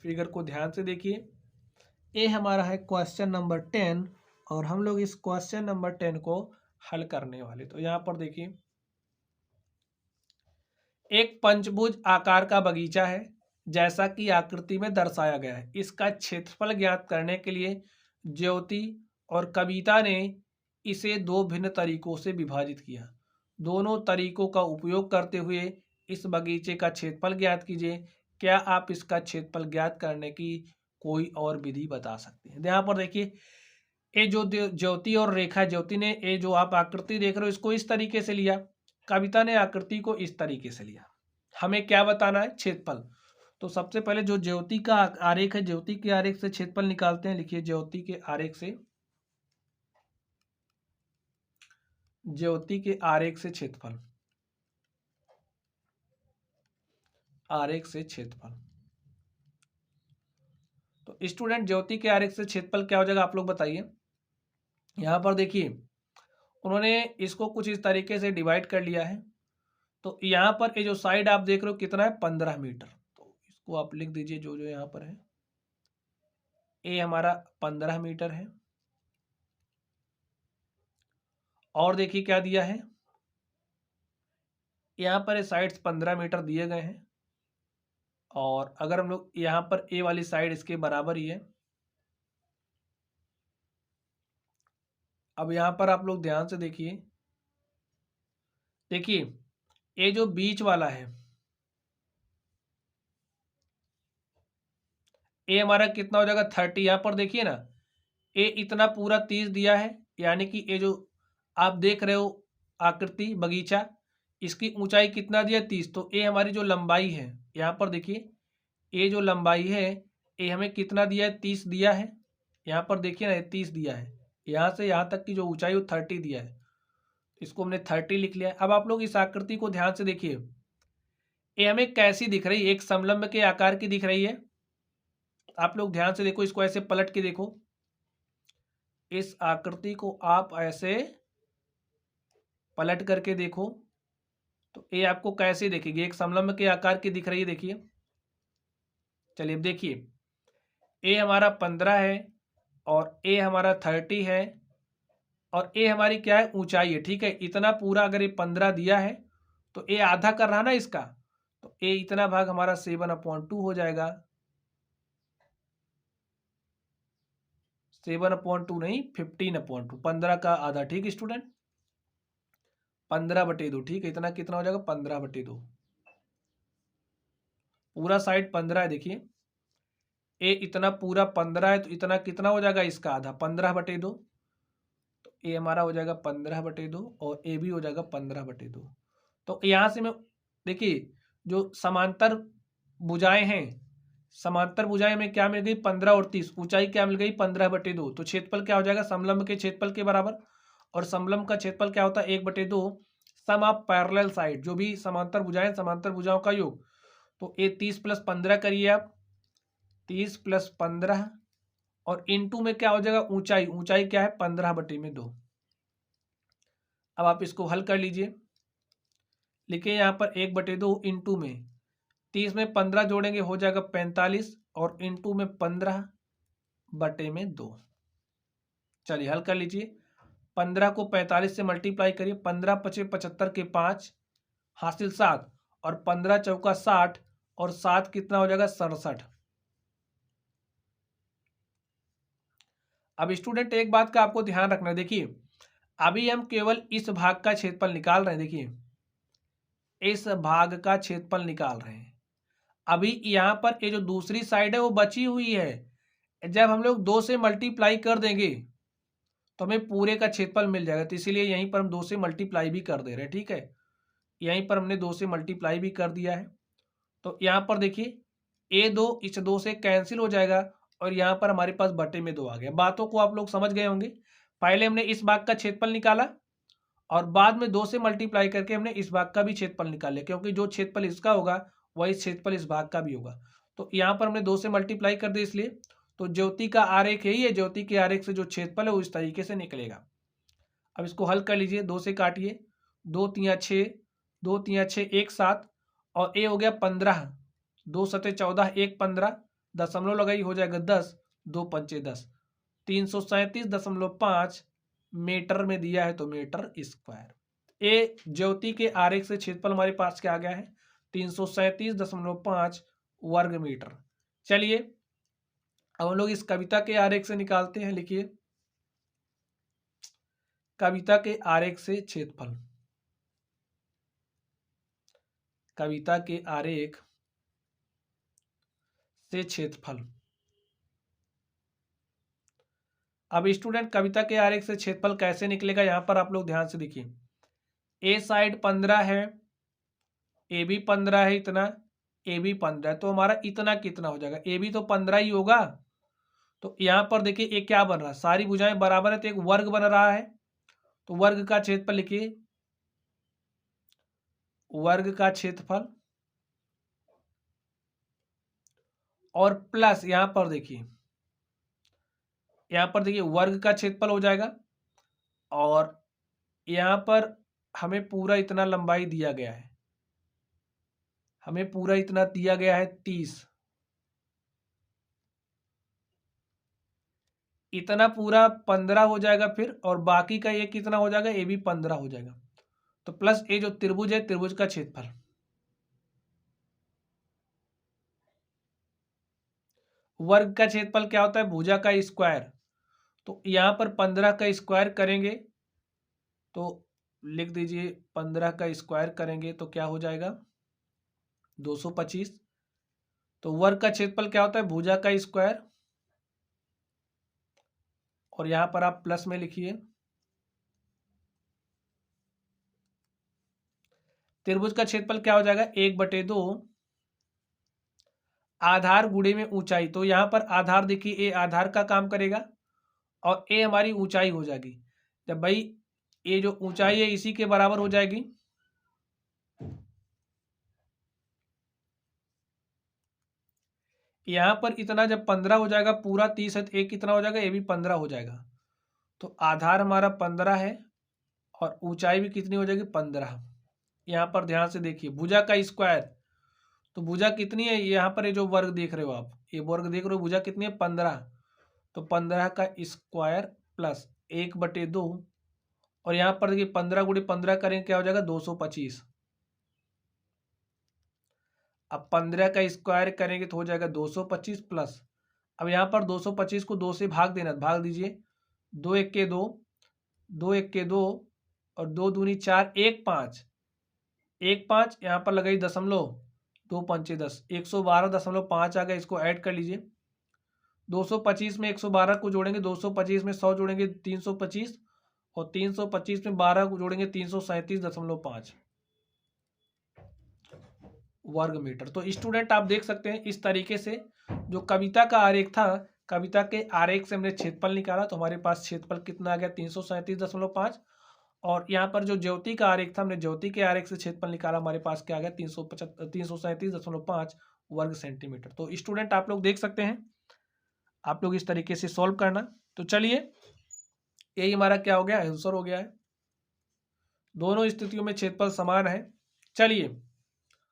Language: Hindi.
फिगर को ध्यान से देखिए। ये हमारा है क्वेश्चन नंबर 10 और हम लोग इस क्वेश्चन नंबर 10 को हल करने वाले। तो यहाँ पर देखिए, एक पंचभुज आकार का बगीचा है जैसा कि आकृति में दर्शाया गया है। इसका क्षेत्रफल ज्ञात करने के लिए ज्योति और कविता ने इसे दो भिन्न तरीकों से विभाजित किया। दोनों तरीकों का उपयोग करते हुए इस बगीचे का क्षेत्रफल ज्ञात कीजिए। क्या आप इसका क्षेत्रफल ज्ञात करने की कोई और विधि बता सकते हैं? यहाँ पर देखिए, ये जो ज्योति और रेखा, ज्योति ने ये जो आप आकृति देख रहे हो इसको इस तरीके से लिया, कविता ने आकृति को इस तरीके से लिया। हमें क्या बताना है? क्षेत्रफल। तो सबसे पहले जो ज्योति का आरेख है, ज्योति के आरेख से क्षेत्रफल निकालते हैं। लिखिए, ज्योति के आरेख से, ज्योति के आरेख से क्षेत्रफल, आरेख से क्षेत्रफल। तो स्टूडेंट, ज्योति के आरेख से क्षेत्रफल क्या हो जाएगा आप लोग बताइए। यहां पर देखिए, उन्होंने इसको कुछ इस तरीके से डिवाइड कर लिया है। तो यहाँ पर ये जो साइड आप देख रहे हो कितना है? 15 मीटर। तो इसको आप लिख दीजिए, जो जो यहाँ पर है, ये हमारा 15 मीटर है। और देखिए क्या दिया है, यहाँ पर साइड्स 15 मीटर दिए गए हैं। और अगर हम लोग यहाँ पर ए वाली साइड इसके बराबर ही है। अब यहाँ पर आप लोग ध्यान से देखिए, देखिए ये जो बीच वाला है, ये हमारा कितना हो जाएगा? 30। यहाँ पर देखिए ना, ये इतना पूरा 30 दिया है, यानी कि ये जो आप देख रहे हो आकृति बगीचा, इसकी ऊंचाई कितना दिया? 30। तो ये हमारी जो लंबाई है, यहाँ पर देखिए, ये जो लंबाई है ये हमें कितना दिया है? 30 दिया है। यहाँ पर देखिए ना, ये 30 दिया है। यहाँ से यहाँ तक की जो ऊंचाई वो 30 दिया है। इसको हमने 30 लिख लिया है। अब आप लोग इस आकृति को ध्यान से देखिए, ये हमें कैसी दिख रही है? एक समलंब के आकार की दिख रही है। आप लोग ध्यान से देखो, इसको ऐसे पलट के देखो, इस आकृति को आप ऐसे पलट करके देखो तो ये आपको कैसे दिखेगी? एक समलंब के आकार की दिख रही है। देखिए, चलिए अब देखिए, ए हमारा 15 है और ए हमारा 30 है और ए हमारी क्या है? ऊंचाई है। ठीक है, इतना पूरा अगर ये 15 दिया है तो ए आधा कर रहा ना इसका, तो ए इतना भाग हमारा 7/2 हो जाएगा। 7/2 नहीं, 15/2, 15 का आधा। ठीक स्टूडेंट, 15/2। ठीक है, इतना कितना हो जाएगा? 15/2। पूरा साइड 15 है। देखिए, ए इतना पूरा 15 है तो इतना कितना हो जाएगा? इसका आधा, 15/2। तो ए हमारा हो जाएगा 15/2 और ए भी हो जाएगा 15/2। तो यहां से मैं देखिए, जो समांतर भुजाएं हैं, समांतर भुजाएं में क्या मिल गई? 15 और 30। ऊंचाई क्या मिल गई? 15/2। तो क्षेत्रफल क्या हो जाएगा? समलंब के क्षेत्रफल के बराबर। और समलंब का क्षेत्रफल क्या होता है? 1/2 सम ऑफ पैरेलल साइड। जो भी समांतर भुजाएं, समांतर भुजाओं का योग। तो ये 30 + 15 करिए आप, 30 + 15 और इनटू में क्या हो जाएगा? ऊंचाई। ऊंचाई क्या है? 15/2। अब आप इसको हल कर लीजिए। लिखिए यहाँ पर 1/2 इंटू में 30 में 15 जोड़ेंगे हो जाएगा 45 और इंटू में 15/2। चलिए हल कर लीजिए। 15 को 45 से मल्टीप्लाई करिए, 15 × 5 = 75 के 5 हासिल 7 और 15 × 4 = 60 और 7 कितना हो जाएगा? 67। अब स्टूडेंट एक बात का आपको ध्यान रखना है। देखिए, अभी हम केवल इस भाग का क्षेत्रफल निकाल रहे हैं। देखिए, इस भाग का क्षेत्रफल निकाल रहे हैं। अभी यहाँ पर ये जो दूसरी साइड है वो बची हुई है। जब हम लोग 2 से मल्टीप्लाई कर देंगे तो हमें पूरे का क्षेत्रफल मिल जाएगा। तो इसीलिए यहीं पर हम 2 से मल्टीप्लाई भी कर दे रहे हैं। ठीक है, यहीं पर हमने 2 से मल्टीप्लाई भी कर दिया है। तो यहाँ पर देखिए, a2 इस 2 से कैंसिल हो जाएगा और यहाँ पर हमारे पास बटे में 2 आ गया। बातों को आप लोग समझ गए होंगे। पहले हमने इस भाग का क्षेत्रफल निकाला और बाद में 2 से मल्टीप्लाई करके हमने इस भाग का भी क्षेत्रफल निकाल लिया, क्योंकि जो क्षेत्रफल इसका होगा वही क्षेत्रफल इस भाग का भी होगा। तो यहाँ पर हमने 2 से मल्टीप्लाई कर दिया इसलिए। तो ज्योति का आरेख यही है। ज्योति के आरेख से जो क्षेत्रफल है वो इस तरीके से निकलेगा। अब इसको हल कर लीजिए। 2 से काटिए, 2 × 3 = 6, 2 × 3 = 6, 1 7 और ए हो गया 15, 2 × 7 = 14, 1 15 दशमलव लगाई हो जाएगा 10, 2 पंचे 10, 337.5 मीटर में दिया है तो मीटर स्क्वायर। ए ज्योति के आरेख से क्षेत्रफल हमारे पास क्या आ गया है 337.5 वर्ग मीटर। चलिए अब हम लोग इस कविता के आरेख से निकालते हैं। लिखिए कविता के आरेख से क्षेत्रफल, कविता के आरेख से क्षेत्रफल। अब स्टूडेंट कविता के आरेख से क्षेत्रफल कैसे निकलेगा, यहां पर आप लोग ध्यान से देखिए। ए साइड 15 है, ए भी 15 है, इतना ए भी 15 है, तो हमारा इतना कितना हो जाएगा, ए भी तो 15 ही होगा। तो यहां पर देखिए ए क्या बन रहा है, सारी भुजाएं बराबर है तो एक वर्ग बन रहा है, तो वर्ग का क्षेत्रफल लिखिए, वर्ग का क्षेत्रफल और प्लस यहां पर देखिए, यहां पर देखिए वर्ग का क्षेत्रफल हो जाएगा और यहां पर हमें पूरा इतना लंबाई दिया गया है, हमें पूरा इतना दिया गया है 30, इतना पूरा 15 हो जाएगा फिर, और बाकी का ये कितना हो जाएगा, ये भी 15 हो जाएगा। तो प्लस ये जो त्रिभुज है, त्रिभुज का क्षेत्रफल, वर्ग का क्षेत्रफल क्या होता है, भुजा का स्क्वायर। तो यहां पर 15 का स्क्वायर करेंगे तो लिख दीजिए 15 का स्क्वायर करेंगे तो क्या हो जाएगा 225। तो वर्ग का क्षेत्रफल क्या होता है, भुजा का स्क्वायर, और यहां पर आप प्लस में लिखिए त्रिभुज का क्षेत्रफल क्या हो जाएगा 1/2 आधार गुणे में ऊंचाई। तो यहां पर आधार देखिए, ए आधार का काम करेगा और ए हमारी ऊंचाई हो जाएगी। जब भाई ये जो ऊंचाई है इसी के बराबर हो जाएगी, यहां पर इतना जब 15 हो जाएगा, पूरा 30 है तो एक कितना हो जाएगा, ये भी 15 हो जाएगा। तो आधार हमारा 15 है और ऊंचाई भी कितनी हो जाएगी 15। यहां पर ध्यान से देखिए भुजा का स्क्वायर, तो भुजा कितनी है, यहाँ पर ये जो वर्ग देख रहे हो आप, ये वर्ग देख रहे हो, भुजा कितनी है 15, तो 15 का स्क्वायर प्लस 1/2, और यहाँ पर देखिए 15 गुणे 15 करेंगे क्या हो जाएगा 225। अब 15 का स्क्वायर करेंगे तो हो जाएगा 225 प्लस, अब यहाँ पर 225 को 2 से भाग देना, भाग दीजिए, 2 1 के 2, 2 1 के 2 और 2 दूनी 4, 1 5, 1 5 यहाँ पर लगाई दशमलव, 2 पंचे 10, 112.5 आ गया, इसको ऐड कर लीजिए। 225 में 112 को जोड़ेंगे, 225 में 100 जोड़ेंगे 325, और 325 में 12 को जोड़ेंगे 337.5 वर्ग मीटर। तो स्टूडेंट आप देख सकते हैं इस तरीके से जो कविता का आरेख था, कविता के आरेख से हमने क्षेत्रफल निकाला, तो हमारे पास क्षेत्रफल कितना आ गया 337.5, और यहाँ पर जो ज्योति का आरेख था, हमने ज्योति के आरेख से क्षेत्रफल निकाला, हमारे पास क्या आ गया 337.5 वर्ग सेंटीमीटर। तो स्टूडेंट आप लोग देख सकते हैं, आप लोग इस तरीके से सॉल्व करना। तो चलिए यही हमारा क्या हो गया, आंसर हो गया है। दोनों स्थितियों में क्षेत्रफल समान है। चलिए